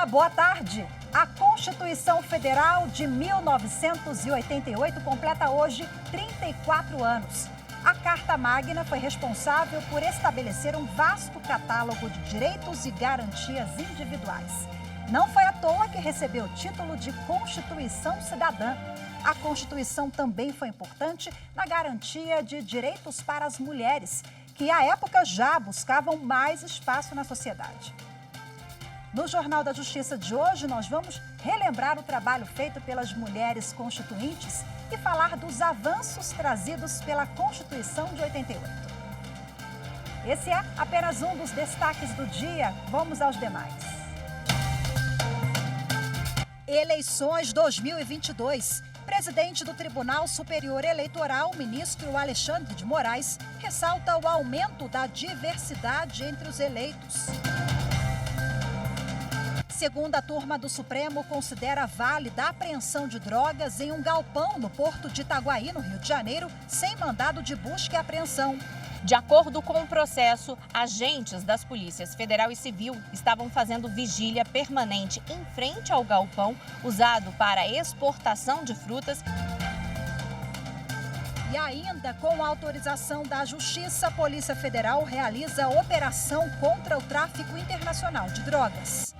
Olá, boa tarde. A Constituição Federal de 1988 completa hoje 34 anos. A Carta Magna foi responsável por estabelecer um vasto catálogo de direitos e garantias individuais. Não foi à toa que recebeu o título de Constituição Cidadã. A Constituição também foi importante na garantia de direitos para as mulheres, que à época já buscavam mais espaço na sociedade. No Jornal da Justiça de hoje, nós vamos relembrar o trabalho feito pelas mulheres constituintes e falar dos avanços trazidos pela Constituição de 88. Esse é apenas um dos destaques do dia. Vamos aos demais. Eleições 2022. Presidente do Tribunal Superior Eleitoral, ministro Alexandre de Moraes, ressalta o aumento da diversidade entre os eleitos. Segunda turma do Supremo considera válida a apreensão de drogas em um galpão no porto de Itaguaí, no Rio de Janeiro, sem mandado de busca e apreensão. De acordo com o processo, agentes das polícias federal e civil estavam fazendo vigília permanente em frente ao galpão usado para a exportação de frutas. E ainda, com a autorização da Justiça, a Polícia Federal realiza operação contra o tráfico internacional de drogas.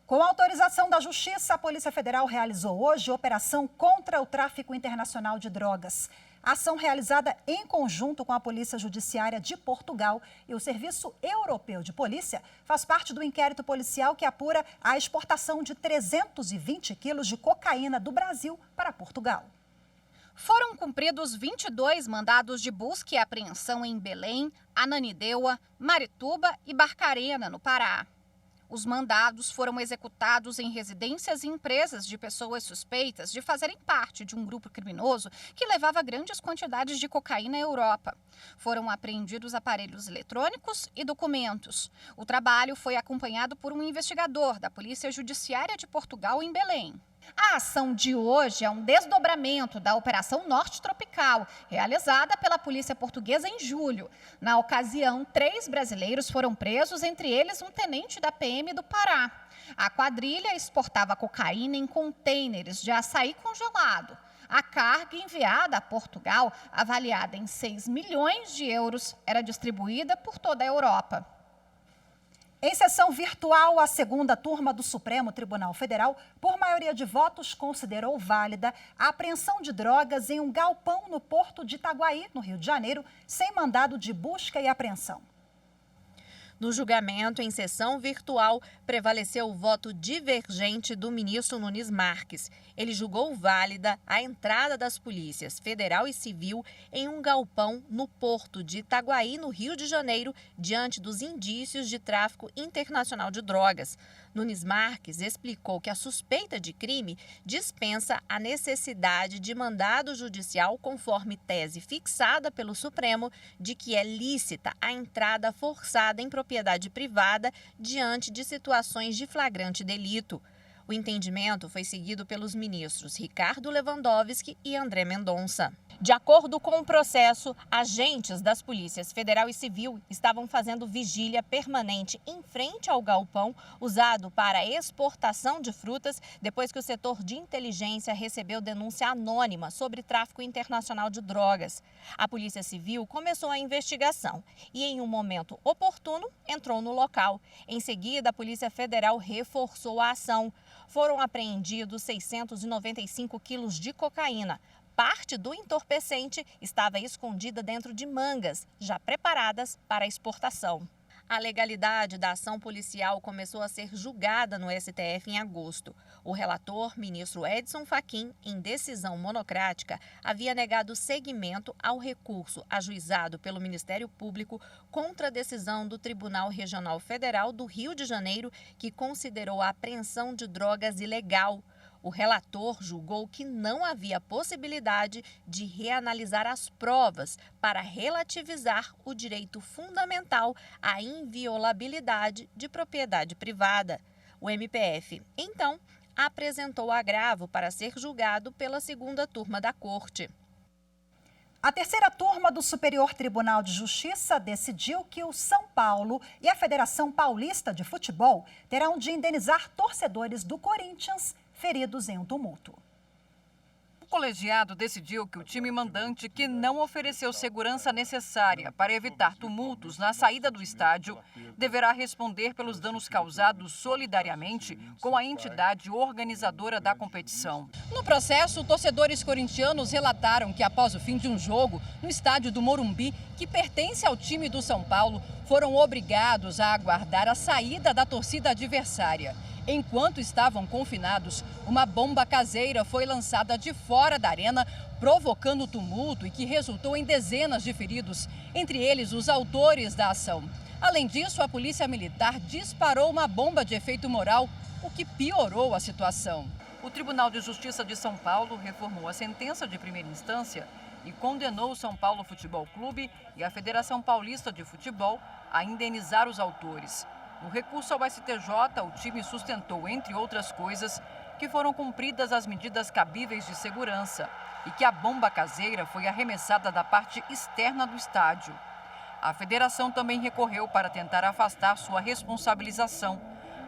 Com a autorização da Justiça, a Polícia Federal realizou hoje operação contra o tráfico internacional de drogas. A ação realizada em conjunto com a Polícia Judiciária de Portugal e o Serviço Europeu de Polícia faz parte do inquérito policial que apura a exportação de 320 quilos de cocaína do Brasil para Portugal. Foram cumpridos 22 mandados de busca e apreensão em Belém, Ananindeua, Marituba e Barcarena, no Pará. Os mandados foram executados em residências e empresas de pessoas suspeitas de fazerem parte de um grupo criminoso que levava grandes quantidades de cocaína à Europa. Foram apreendidos aparelhos eletrônicos e documentos. O trabalho foi acompanhado por um investigador da Polícia Judiciária de Portugal em Belém. A ação de hoje é um desdobramento da Operação Norte Tropical, realizada pela polícia portuguesa em julho. Na ocasião, 3 brasileiros foram presos, entre eles um tenente da PM do Pará. A quadrilha exportava cocaína em contêineres de açaí congelado. A carga enviada a Portugal, avaliada em 6 milhões de euros, era distribuída por toda a Europa. Em sessão virtual, a segunda turma do Supremo Tribunal Federal, por maioria de votos, considerou válida a apreensão de drogas em um galpão no porto de Itaguaí, no Rio de Janeiro, sem mandado de busca e apreensão. No julgamento em sessão virtual, prevaleceu o voto divergente do ministro Nunes Marques. Ele julgou válida a entrada das polícias federal e civil em um galpão no porto de Itaguaí, no Rio de Janeiro, diante dos indícios de tráfico internacional de drogas. Nunes Marques explicou que a suspeita de crime dispensa a necessidade de mandado judicial conforme tese fixada pelo Supremo de que é lícita a entrada forçada em propriedade privada diante de situações de flagrante delito. O entendimento foi seguido pelos ministros Ricardo Lewandowski e André Mendonça. De acordo com o processo, agentes das polícias federal e civil estavam fazendo vigília permanente em frente ao galpão usado para a exportação de frutas depois que o setor de inteligência recebeu denúncia anônima sobre tráfico internacional de drogas. A Polícia Civil começou a investigação e, em um momento oportuno, entrou no local. Em seguida, a Polícia Federal reforçou a ação. Foram apreendidos 695 quilos de cocaína. Parte do entorpecente estava escondida dentro de mangas, já preparadas para a exportação. A legalidade da ação policial começou a ser julgada no STF em agosto. O relator, ministro Edson Fachin, em decisão monocrática, havia negado seguimento ao recurso ajuizado pelo Ministério Público contra a decisão do Tribunal Regional Federal do Rio de Janeiro, que considerou a apreensão de drogas ilegal. O relator julgou que não havia possibilidade de reanalisar as provas para relativizar o direito fundamental à inviolabilidade de propriedade privada. O MPF, então, apresentou agravo para ser julgado pela segunda turma da Corte. A terceira turma do Superior Tribunal de Justiça decidiu que o São Paulo e a Federação Paulista de Futebol terão de indenizar torcedores do Corinthians feridos em um tumulto. O colegiado decidiu que o time mandante, que não ofereceu segurança necessária para evitar tumultos na saída do estádio, deverá responder pelos danos causados solidariamente com a entidade organizadora da competição. No processo, torcedores corintianos relataram que após o fim de um jogo no estádio do Morumbi, que pertence ao time do São Paulo, foram obrigados a aguardar a saída da torcida adversária. Enquanto estavam confinados, uma bomba caseira foi lançada de fora da arena, provocando tumulto e que resultou em dezenas de feridos, entre eles os autores da ação. Além disso, a polícia militar disparou uma bomba de efeito moral, o que piorou a situação. O Tribunal de Justiça de São Paulo reformou a sentença de primeira instância e condenou o São Paulo Futebol Clube e a Federação Paulista de Futebol a indenizar os autores. No recurso ao STJ, o time sustentou, entre outras coisas, que foram cumpridas as medidas cabíveis de segurança e que a bomba caseira foi arremessada da parte externa do estádio. A federação também recorreu para tentar afastar sua responsabilização,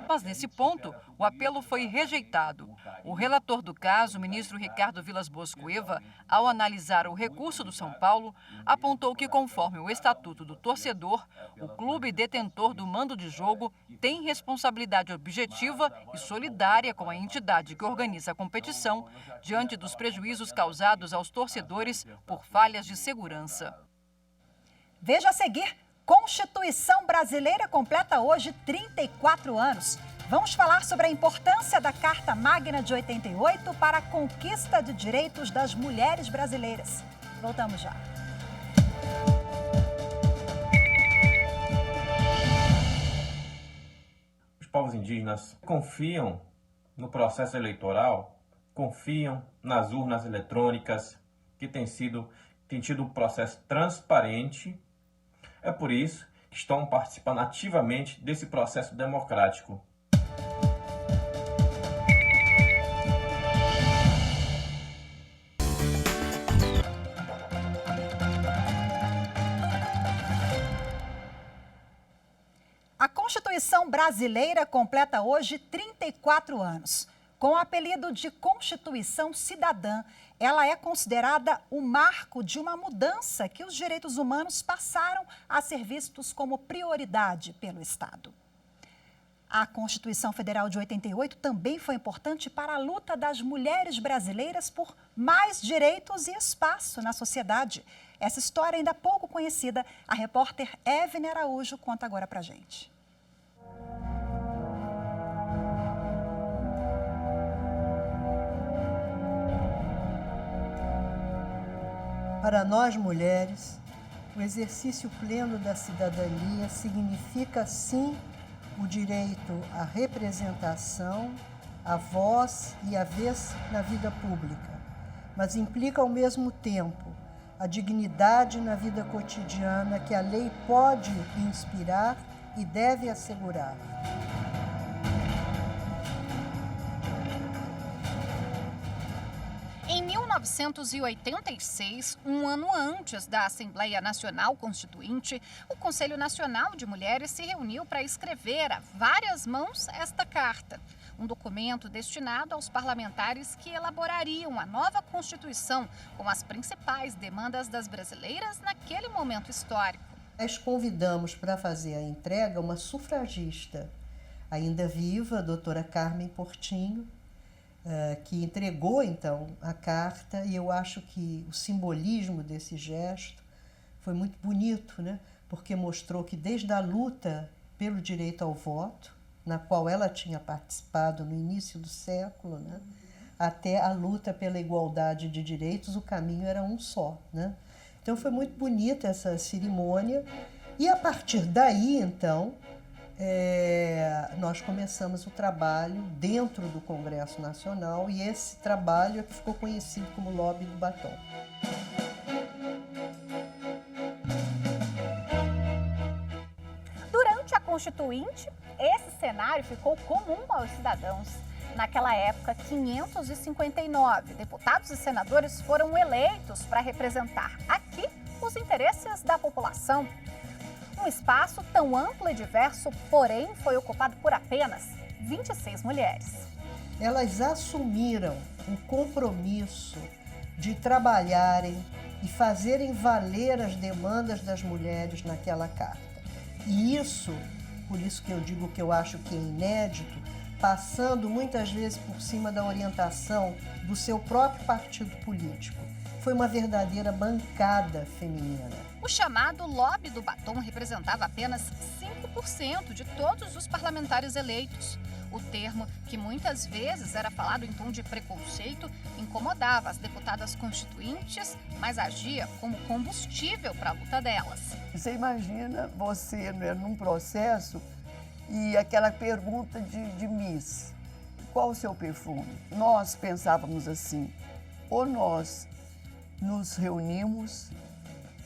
mas nesse ponto o apelo foi rejeitado. O relator do caso, o ministro Ricardo Vilas Boas Cueva, ao analisar o recurso do São Paulo, apontou que, conforme o Estatuto do Torcedor, o clube detentor do mando de jogo tem responsabilidade objetiva e solidária com a entidade que organiza a competição, diante dos prejuízos causados aos torcedores por falhas de segurança. Veja a seguir. Constituição Brasileira completa hoje 34 anos. Vamos falar sobre a importância da Carta Magna de 88 para a conquista de direitos das mulheres brasileiras. Voltamos já. Os povos indígenas confiam no processo eleitoral, confiam nas urnas eletrônicas, que tem tido um processo transparente. É por isso que estão participando ativamente desse processo democrático. A Constituição Brasileira completa hoje 34 anos. Com o apelido de Constituição Cidadã, ela é considerada o marco de uma mudança que os direitos humanos passaram a ser vistos como prioridade pelo Estado. A Constituição Federal de 88 também foi importante para a luta das mulheres brasileiras por mais direitos e espaço na sociedade. Essa história ainda pouco conhecida, a repórter Evne Araújo conta agora pra gente. Para nós, mulheres, o exercício pleno da cidadania significa, sim, o direito à representação, à voz e à vez na vida pública, mas implica, ao mesmo tempo, a dignidade na vida cotidiana que a lei pode inspirar e deve assegurar. Em 1986, um ano antes da Assembleia Nacional Constituinte, o Conselho Nacional de Mulheres se reuniu para escrever a várias mãos esta carta, um documento destinado aos parlamentares que elaborariam a nova Constituição com as principais demandas das brasileiras naquele momento histórico. Nós convidamos para fazer a entrega uma sufragista, ainda viva, a doutora Carmen Portinho, que entregou, então, a carta, e eu acho que o simbolismo desse gesto foi muito bonito, né? Porque mostrou que desde a luta pelo direito ao voto, na qual ela tinha participado no início do século, né? Até a luta pela igualdade de direitos, o caminho era um só, né? Então foi muito bonita essa cerimônia, e a partir daí, então, nós começamos o trabalho dentro do Congresso Nacional, e esse trabalho é que ficou conhecido como Lobby do Batom. Durante a Constituinte, esse cenário ficou comum aos cidadãos. Naquela época, 559 deputados e senadores foram eleitos para representar aqui os interesses da população. Um espaço tão amplo e diverso, porém, foi ocupado por apenas 26 mulheres. Elas assumiram o compromisso de trabalharem e fazerem valer as demandas das mulheres naquela carta. E isso, por isso que eu digo que eu acho que é inédito, passando muitas vezes por cima da orientação do seu próprio partido político. Foi uma verdadeira bancada feminina. O chamado lobby do batom representava apenas 5% de todos os parlamentares eleitos. O termo, que muitas vezes era falado em tom de preconceito, incomodava as deputadas constituintes, mas agia como combustível para a luta delas. Você imagina você, né, num processo e aquela pergunta de Miss, qual o seu perfume? Nós pensávamos assim, ou nós nos reunimos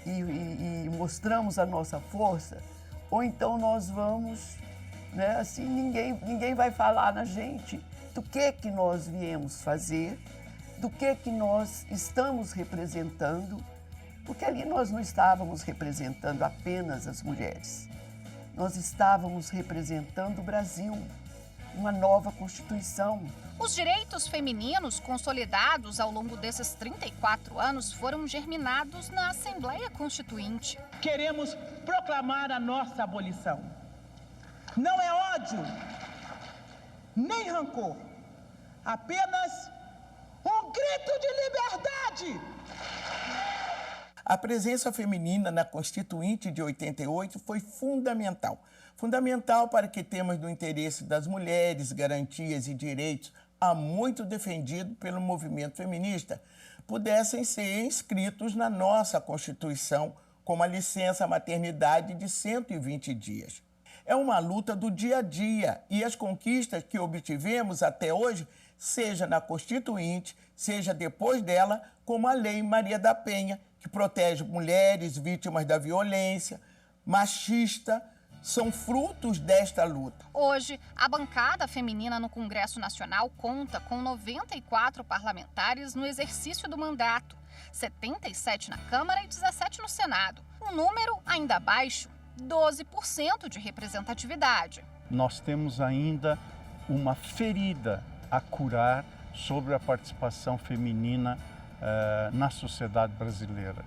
e mostramos a nossa força, ou então nós vamos, né, assim, ninguém vai falar na gente do que nós viemos fazer, do que nós estamos representando, porque ali nós não estávamos representando apenas as mulheres, nós estávamos representando o Brasil, uma nova Constituição. Os direitos femininos consolidados ao longo desses 34 anos foram germinados na Assembleia Constituinte. Queremos proclamar a nossa abolição. Não é ódio, nem rancor, apenas um grito de liberdade. A presença feminina na Constituinte de 88 foi fundamental. Fundamental para que temas do interesse das mulheres, garantias e direitos há muito defendido pelo movimento feminista pudessem ser inscritos na nossa Constituição, como a licença maternidade de 120 dias. É uma luta do dia a dia e as conquistas que obtivemos até hoje, seja na Constituinte, seja depois dela, como a Lei Maria da Penha, que protege mulheres vítimas da violência machista, são frutos desta luta. Hoje, a bancada feminina no Congresso Nacional conta com 94 parlamentares no exercício do mandato, 77 na Câmara e 17 no Senado. Um número ainda baixo, 12% de representatividade. Nós temos ainda uma ferida a curar sobre a participação feminina na sociedade brasileira.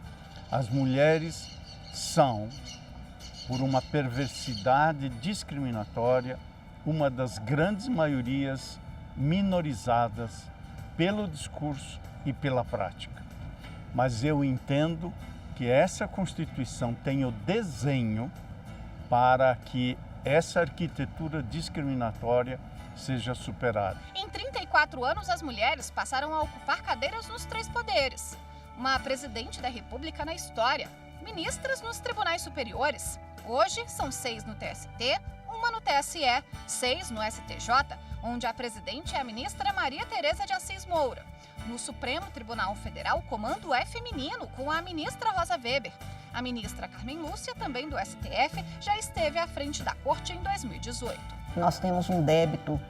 As mulheres são, por uma perversidade discriminatória, uma das grandes maiorias minorizadas pelo discurso e pela prática. Mas eu entendo que essa Constituição tem o desenho para que essa arquitetura discriminatória seja superada. Em 34 anos, as mulheres passaram a ocupar cadeiras nos 3 poderes. Uma presidente da República na história, ministras nos tribunais superiores. Hoje, são 6 no TST, 1 no TSE, 6 no STJ, onde a presidente é a ministra Maria Tereza de Assis Moura. No Supremo Tribunal Federal, o comando é feminino, com a ministra Rosa Weber. A ministra Carmen Lúcia, também do STF, já esteve à frente da corte em 2018. Nós temos um débito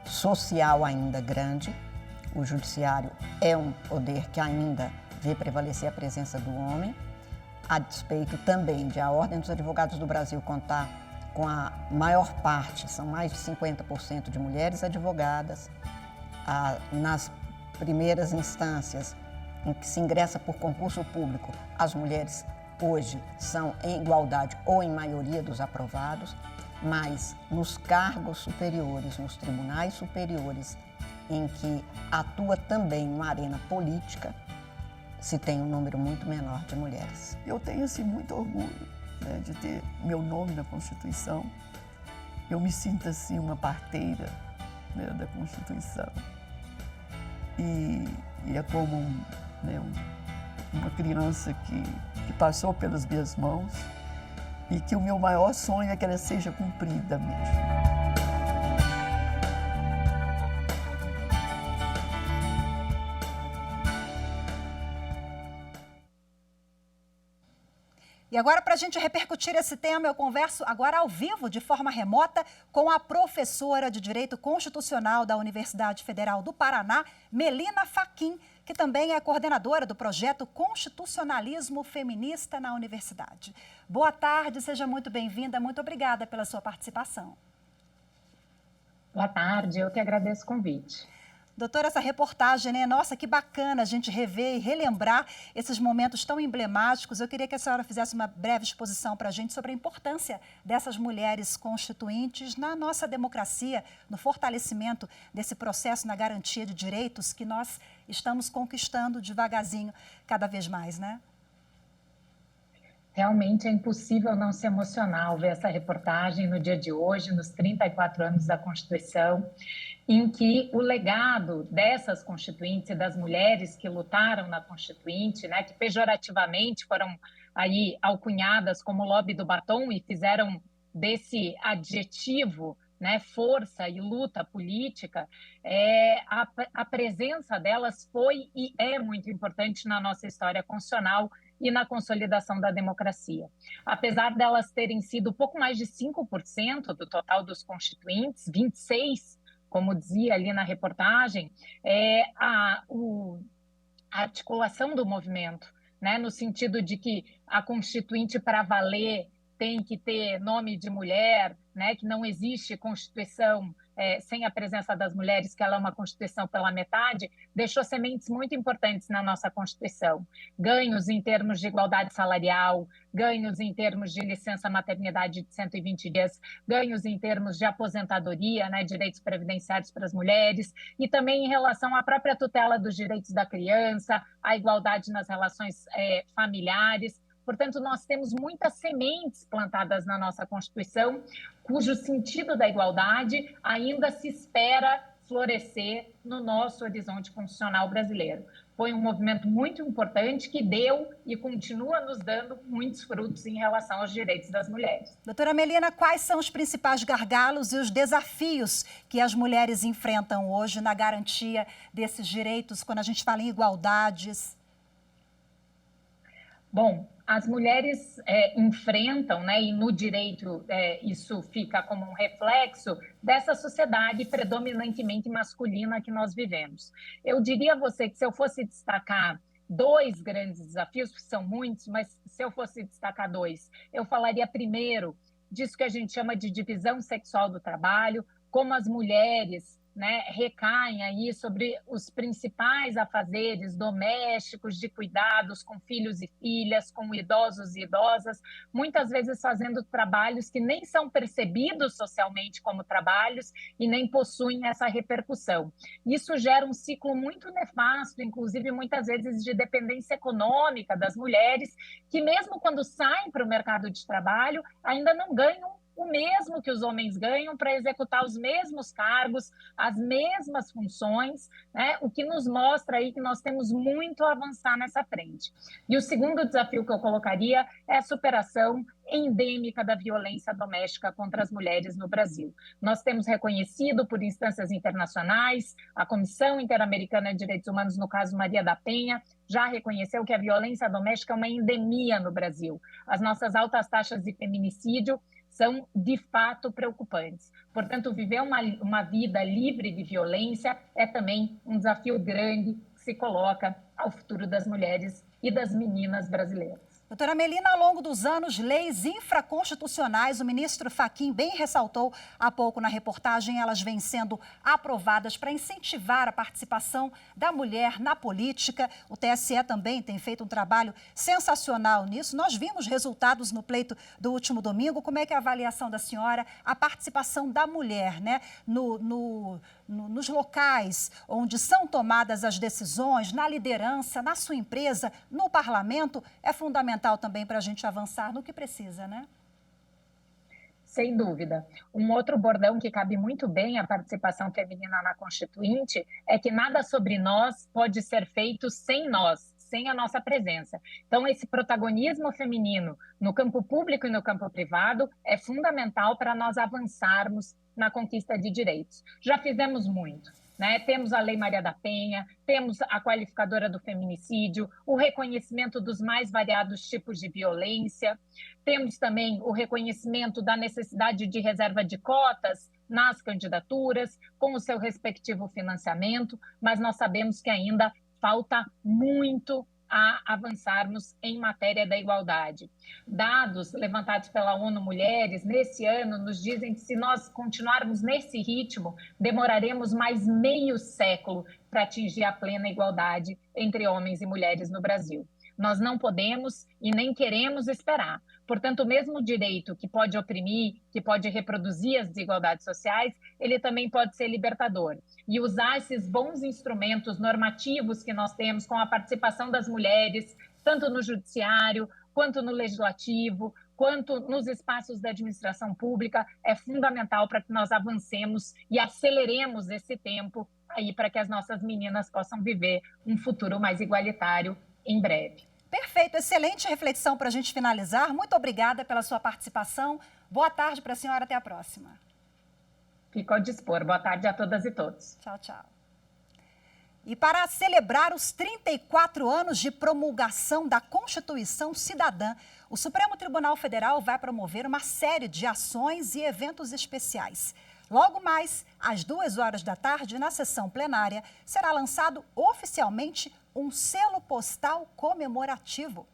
social ainda grande. O judiciário é um poder que ainda vê prevalecer a presença do homem, a despeito também de a Ordem dos Advogados do Brasil contar com a maior parte, são mais de 50% de mulheres advogadas. Nas primeiras instâncias em que se ingressa por concurso público, as mulheres hoje são em igualdade ou em maioria dos aprovados, mas nos cargos superiores, nos tribunais superiores, em que atua também uma arena política, se tem um número muito menor de mulheres. Eu tenho assim, muito orgulho, né, de ter meu nome na Constituição. Eu me sinto assim uma parteira, né, da Constituição. E é como uma criança que passou pelas minhas mãos e que o meu maior sonho é que ela seja cumprida mesmo. E agora, para a gente repercutir esse tema, eu converso agora ao vivo, de forma remota, com a professora de Direito Constitucional da Universidade Federal do Paraná, Melina Fachin, que também é coordenadora do projeto Constitucionalismo Feminista na Universidade. Boa tarde, seja muito bem-vinda, muito obrigada pela sua participação. Boa tarde, eu que agradeço o convite. Doutora, essa reportagem, né? Nossa, que bacana a gente rever e relembrar esses momentos tão emblemáticos. Eu queria que a senhora fizesse uma breve exposição para a gente sobre a importância dessas mulheres constituintes na nossa democracia, no fortalecimento desse processo, na garantia de direitos que nós estamos conquistando devagarzinho, cada vez mais, né? Realmente é impossível não se emocionar ao ver essa reportagem no dia de hoje, nos 34 anos da Constituição, em que o legado dessas constituintes e das mulheres que lutaram na Constituinte, né, que pejorativamente foram aí alcunhadas como lobby do batom e fizeram desse adjetivo, né, força e luta política, a presença delas foi e é muito importante na nossa história constitucional e na consolidação da democracia. Apesar delas terem sido pouco mais de 5% do total dos constituintes, 26%, como dizia ali na reportagem, a articulação do movimento, né, no sentido de que a Constituinte, para valer, tem que ter nome de mulher, né, que não existe Constituição sem a presença das mulheres, que ela é uma Constituição pela metade, deixou sementes muito importantes na nossa Constituição. Ganhos em termos de igualdade salarial, ganhos em termos de licença maternidade de 120 dias, ganhos em termos de aposentadoria, né, direitos previdenciários para as mulheres, e também em relação à própria tutela dos direitos da criança, a igualdade nas relações familiares. Portanto, nós temos muitas sementes plantadas na nossa Constituição, cujo sentido da igualdade ainda se espera florescer no nosso horizonte constitucional brasileiro. Foi um movimento muito importante que deu e continua nos dando muitos frutos em relação aos direitos das mulheres. Doutora Melina, quais são os principais gargalos e os desafios que as mulheres enfrentam hoje na garantia desses direitos, quando a gente fala em igualdades? Bom, as mulheres enfrentam, né, e no direito isso fica como um reflexo dessa sociedade predominantemente masculina que nós vivemos. Eu diria a você que se eu fosse destacar dois grandes desafios, que são muitos, mas se eu fosse destacar dois, eu falaria primeiro disso que a gente chama de divisão sexual do trabalho, como as mulheres, né, recaem aí sobre os principais afazeres domésticos, de cuidados com filhos e filhas, com idosos e idosas, muitas vezes fazendo trabalhos que nem são percebidos socialmente como trabalhos e nem possuem essa repercussão. Isso gera um ciclo muito nefasto, inclusive muitas vezes de dependência econômica das mulheres, que mesmo quando saem para o mercado de trabalho, ainda não ganham o mesmo que os homens ganham para executar os mesmos cargos, as mesmas funções, né? O que nos mostra aí que nós temos muito a avançar nessa frente. E o segundo desafio que eu colocaria é a superação endêmica da violência doméstica contra as mulheres no Brasil. Nós temos reconhecido por instâncias internacionais, a Comissão Interamericana de Direitos Humanos, no caso Maria da Penha, já reconheceu que a violência doméstica é uma endemia no Brasil. As nossas altas taxas de feminicídio são, de fato, preocupantes. Portanto, viver uma vida livre de violência é também um desafio grande que se coloca ao futuro das mulheres e das meninas brasileiras. Doutora Melina, ao longo dos anos, leis infraconstitucionais, o ministro Fachin bem ressaltou há pouco na reportagem, elas vêm sendo aprovadas para incentivar a participação da mulher na política. O TSE também tem feito um trabalho sensacional nisso. Nós vimos resultados no pleito do último domingo. Como é que é a avaliação da senhora, a participação da mulher, né, nos locais onde são tomadas as decisões, na liderança, na sua empresa, no parlamento, é fundamental também para a gente avançar no que precisa, né? Sem dúvida. Um outro bordão que cabe muito bem à participação feminina na Constituinte é que nada sobre nós pode ser feito sem nós, sem a nossa presença. Então, esse protagonismo feminino no campo público e no campo privado é fundamental para nós avançarmos na conquista de direitos. Já fizemos muito, né? Temos a Lei Maria da Penha, temos a qualificadora do feminicídio, o reconhecimento dos mais variados tipos de violência, temos também o reconhecimento da necessidade de reserva de cotas nas candidaturas, com o seu respectivo financiamento, mas nós sabemos que ainda falta muito a avançarmos em matéria da igualdade. Dados levantados pela ONU Mulheres nesse ano nos dizem que se nós continuarmos nesse ritmo, demoraremos mais meio século para atingir a plena igualdade entre homens e mulheres no Brasil. Nós não podemos e nem queremos esperar. Portanto, o mesmo direito que pode oprimir, que pode reproduzir as desigualdades sociais, ele também pode ser libertador. E usar esses bons instrumentos normativos que nós temos com a participação das mulheres, tanto no judiciário, quanto no legislativo, quanto nos espaços da administração pública, é fundamental para que nós avancemos e aceleremos esse tempo aí para que as nossas meninas possam viver um futuro mais igualitário em breve. Perfeito, excelente reflexão para a gente finalizar. Muito obrigada pela sua participação. Boa tarde para a senhora, até a próxima. Fico ao dispor. Boa tarde a todas e todos. Tchau, tchau. E para celebrar os 34 anos de promulgação da Constituição Cidadã, o Supremo Tribunal Federal vai promover uma série de ações e eventos especiais. Logo mais, às 14h, na sessão plenária, será lançado oficialmente um selo postal comemorativo.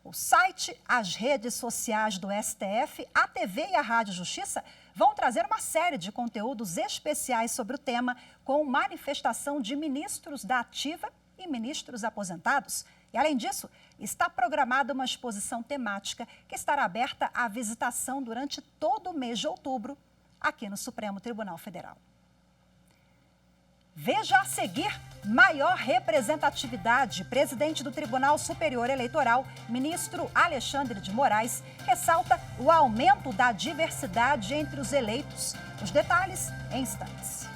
O site, as redes sociais do STF, a TV e a Rádio Justiça vão trazer uma série de conteúdos especiais sobre o tema, com manifestação de ministros da ativa e ministros aposentados. E, além disso, está programada uma exposição temática que estará aberta à visitação durante todo o mês de outubro, aqui no Supremo Tribunal Federal. Veja a seguir maior representatividade. Presidente do Tribunal Superior Eleitoral, ministro Alexandre de Moraes, ressalta o aumento da diversidade entre os eleitos. Os detalhes em instantes.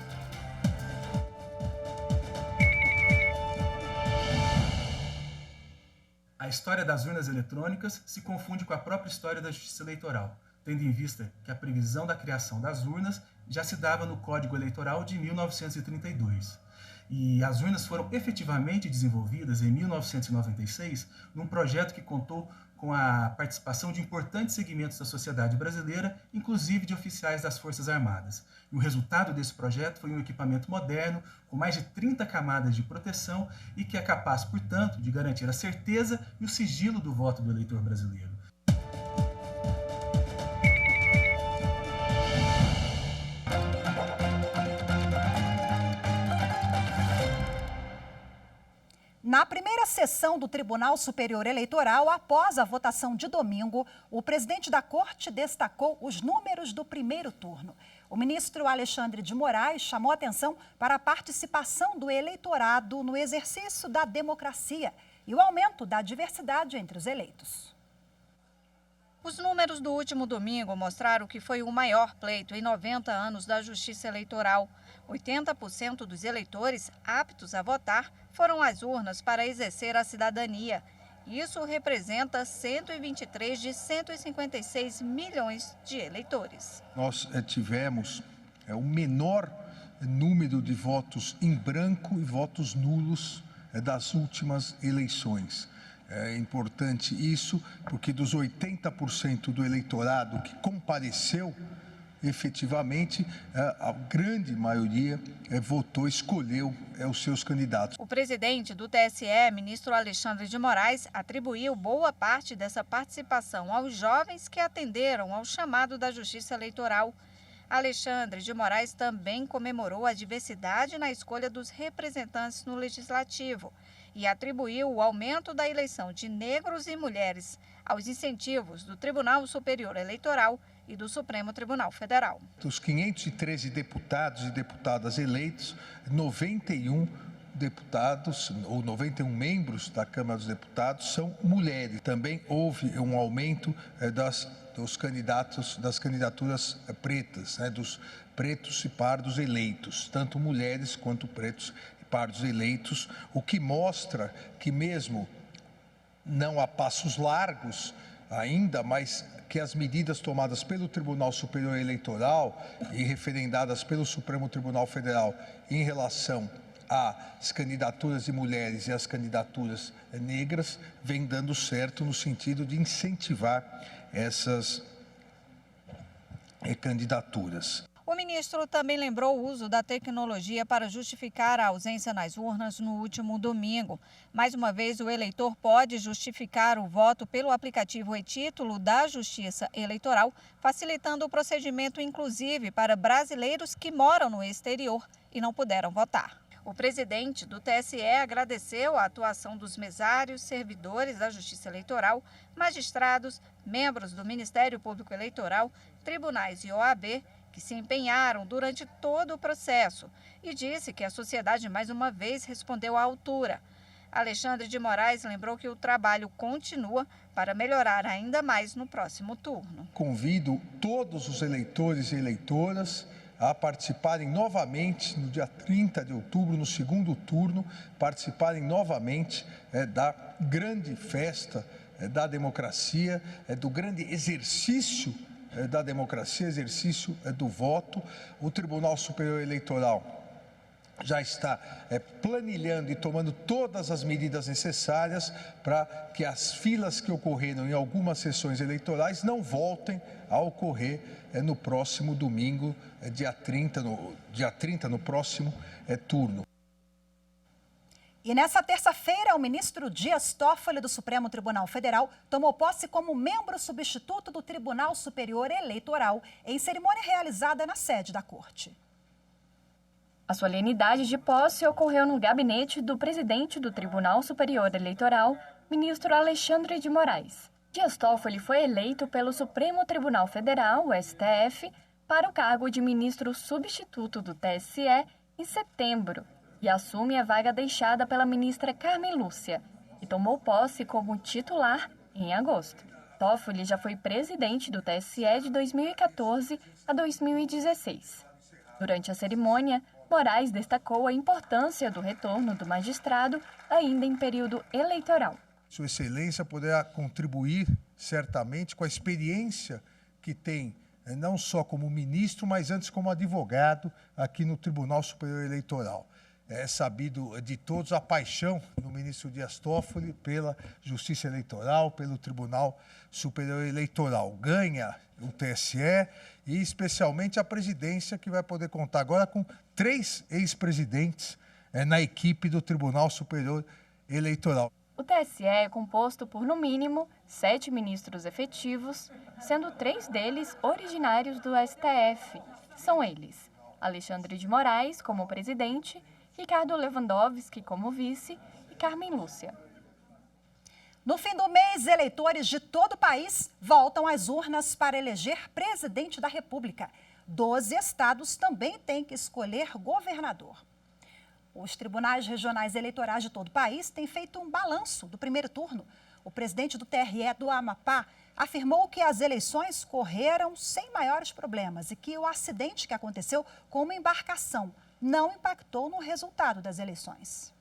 A história das urnas eletrônicas se confunde com a própria história da Justiça Eleitoral, tendo em vista que a previsão da criação das urnas já se dava no Código Eleitoral de 1932. E as urnas foram efetivamente desenvolvidas em 1996, num projeto que contou com a participação de importantes segmentos da sociedade brasileira, inclusive de oficiais das Forças Armadas. E o resultado desse projeto foi um equipamento moderno, com mais de 30 camadas de proteção e que é capaz, portanto, de garantir a certeza e o sigilo do voto do eleitor brasileiro. Na primeira sessão do Tribunal Superior Eleitoral, após a votação de domingo, o presidente da Corte destacou os números do primeiro turno. O ministro Alexandre de Moraes chamou atenção para a participação do eleitorado no exercício da democracia e o aumento da diversidade entre os eleitos. Os números do último domingo mostraram que foi o maior pleito em 90 anos da Justiça Eleitoral. 80% dos eleitores aptos a votar foram às urnas para exercer a cidadania. Isso representa 123 de 156 milhões de eleitores. Nós tivemos o menor número de votos em branco e votos nulos das últimas eleições. É importante isso, porque dos 80% do eleitorado que compareceu, efetivamente, a grande maioria votou, escolheu os seus candidatos. O presidente do TSE, ministro Alexandre de Moraes, atribuiu boa parte dessa participação aos jovens que atenderam ao chamado da Justiça Eleitoral. Alexandre de Moraes também comemorou a diversidade na escolha dos representantes no Legislativo e atribuiu o aumento da eleição de negros e mulheres aos incentivos do Tribunal Superior Eleitoral e do Supremo Tribunal Federal. Dos 513 deputados e deputadas eleitos, 91 deputados ou 91 membros da Câmara dos Deputados são mulheres. Também houve um aumento das candidaturas pretas, dos pretos e pardos eleitos, tanto mulheres quanto pretos e pardos eleitos, o que mostra que mesmo não a passos largos ainda, mas que as medidas tomadas pelo Tribunal Superior Eleitoral e referendadas pelo Supremo Tribunal Federal em relação às candidaturas de mulheres e às candidaturas negras vem dando certo no sentido de incentivar essas candidaturas. O ministro também lembrou o uso da tecnologia para justificar a ausência nas urnas no último domingo. Mais uma vez, o eleitor pode justificar o voto pelo aplicativo e-título da Justiça Eleitoral, facilitando o procedimento, inclusive para brasileiros que moram no exterior e não puderam votar. O presidente do TSE agradeceu a atuação dos mesários, servidores da Justiça Eleitoral, magistrados, membros do Ministério Público Eleitoral, tribunais e OAB, que se empenharam durante todo o processo, e disse que a sociedade mais uma vez respondeu à altura. Alexandre de Moraes lembrou que o trabalho continua para melhorar ainda mais no próximo turno. Convido todos os eleitores e eleitoras a participarem novamente no dia 30 de outubro, no segundo turno, participarem novamente da grande festa da democracia, do grande exercício da democracia, exercício do voto. O Tribunal Superior Eleitoral já está planilhando e tomando todas as medidas necessárias para que as filas que ocorreram em algumas sessões eleitorais não voltem a ocorrer no próximo domingo, dia 30, no próximo turno. E nessa terça-feira, o ministro Dias Toffoli, do Supremo Tribunal Federal, tomou posse como membro substituto do Tribunal Superior Eleitoral, em cerimônia realizada na sede da Corte. A solenidade de posse ocorreu no gabinete do presidente do Tribunal Superior Eleitoral, ministro Alexandre de Moraes. Dias Toffoli foi eleito pelo Supremo Tribunal Federal, o STF, para o cargo de ministro substituto do TSE em setembro e assume a vaga deixada pela ministra Carmen Lúcia, que tomou posse como titular em agosto. Toffoli já foi presidente do TSE de 2014 a 2016. Durante a cerimônia, Moraes destacou a importância do retorno do magistrado ainda em período eleitoral. Sua Excelência poderá contribuir certamente com a experiência que tem, não só como ministro, mas antes como advogado aqui no Tribunal Superior Eleitoral. É sabido de todos a paixão do ministro Dias Toffoli pela Justiça Eleitoral, pelo Tribunal Superior Eleitoral. Ganha o TSE e especialmente a presidência, que vai poder contar agora com 3 ex-presidentes na equipe do Tribunal Superior Eleitoral. O TSE é composto por, no mínimo, 7 ministros efetivos, sendo 3 deles originários do STF. São eles: Alexandre de Moraes, como presidente, Ricardo Lewandowski como vice e Carmen Lúcia. No fim do mês, eleitores de todo o país voltam às urnas para eleger presidente da República. 12 estados também têm que escolher governador. Os tribunais regionais eleitorais de todo o país têm feito um balanço do primeiro turno. O presidente do TRE do Amapá afirmou que as eleições correram sem maiores problemas e que o acidente que aconteceu com uma embarcação não impactou no resultado das eleições.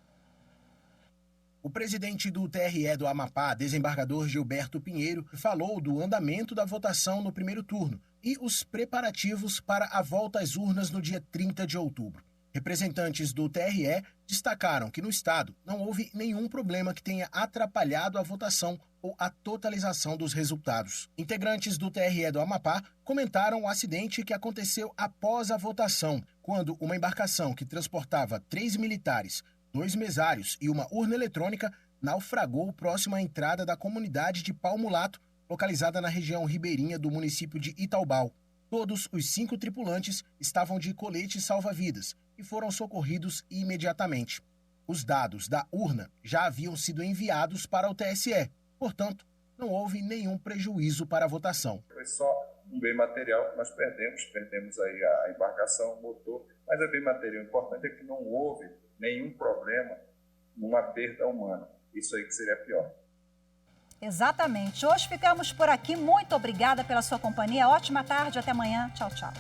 O presidente do TRE do Amapá, desembargador Gilberto Pinheiro, falou do andamento da votação no primeiro turno e os preparativos para a volta às urnas no dia 30 de outubro. Representantes do TRE destacaram que no estado não houve nenhum problema que tenha atrapalhado a votação ou a totalização dos resultados. Integrantes do TRE do Amapá comentaram o acidente que aconteceu após a votação, quando uma embarcação que transportava 3 militares, 2 mesários e uma urna eletrônica naufragou próximo à entrada da comunidade de Palmulato, localizada na região ribeirinha do município de Itaubal. Todos os 5 tripulantes estavam de colete salva-vidas e foram socorridos imediatamente. Os dados da urna já haviam sido enviados para o TSE, portanto, não houve nenhum prejuízo para a votação. Foi só um bem material que nós perdemos aí a embarcação, o motor, mas o bem material importante é que não houve nenhum problema numa perda humana. Isso aí que seria pior. Exatamente. Hoje ficamos por aqui. Muito obrigada pela sua companhia. Ótima tarde. Até amanhã. Tchau, tchau.